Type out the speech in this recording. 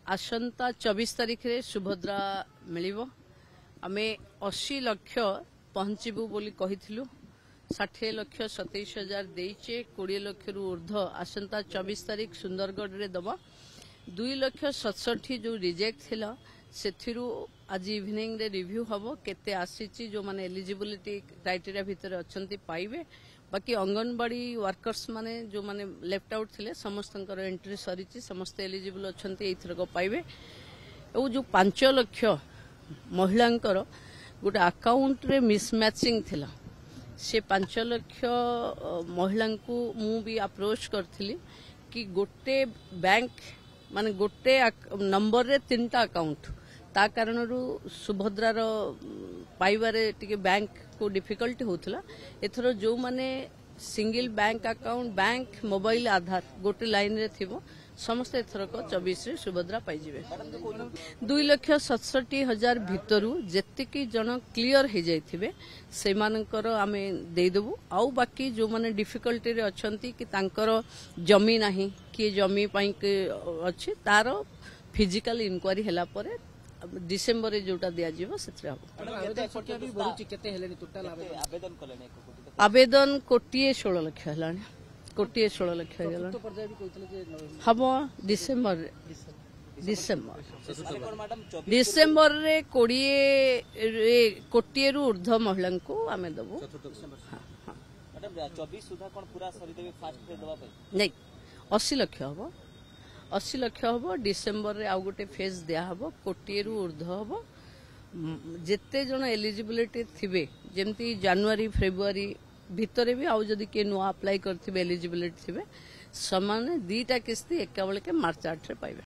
आसंता 24 तारीख रे सुभद्रा मिलिबो आमे 80 लाख पहुंचबू बोली कहिथिलु 60 लाख 27,000 देइचे 20 लाख रु ऊर्ध्व आसंता 24 तारीख सुंदरगढ़ रे दबा 2,67,000 जो रिजेक्ट थिला सेथिरु आज इवनिंग रे रिव्यू हबो केते आसीची जो माने एलिजिबिलिटी क्राइटेरिया भितर अछंती पाइबे बाकी अंगनवाड़ी वर्कर्स माने जो माने लेफ्ट आउट थिले समस्तंकर एंट्री सरीची समस्त एलिजिबल अछंती एथर को पाइबे ओ जो 5 लाख महिलांकर गोटे अकाउंट रे मिसमैचिंग थिला से 5 लाख महिला को मु भी अप्रोच करथिली कि गोटे बैंक माने गोटे नंबर रे 3टा अकाउंट ता कारण सुभद्रार पाइबारे टिके बैंक को डिफिकल्टी होथला एथरो जो माने single bank account bank mobile Aadhaar गोटे लाइन रे थिबो समस्त एथर को 24 रे सुभद्रा पाइजिबे 2,67,000 भितरु जेतिकी जन क्लियर हो जाइथिबे से मानकर आमे दे देबु आउ बाकी जो माने डिफिकल्टी रे अछंती कि तांकर जमी नाही कि जमी पाई के अछि तारो फिजिकल इंक्वायरी हला परे डिसेंबर रे जोटा दिया जीवो सेत्रे आवेदन कोटिए 16 लाख हलानी कोटिए 16 लाख हम डिसेंबर रे कोटिए रु ऊर्ध्व महिला को आमे दबो नहीं 80 लाख हम 80 लाख हम डिसेंबर रे आउ गोटे फेज दिया हम कोटिए रु ऊर्ध्व हम जेते जन एलिजिबिलिटी थिबे जेमती जनवरी फेब्रुआरी भितरे भी आउ जदि के नुआ अप्लाई करथिबे एलिजिबिलिटी थिबे समान 2टा किस्ती एका बेले के मार्च 8 रे पाइबे।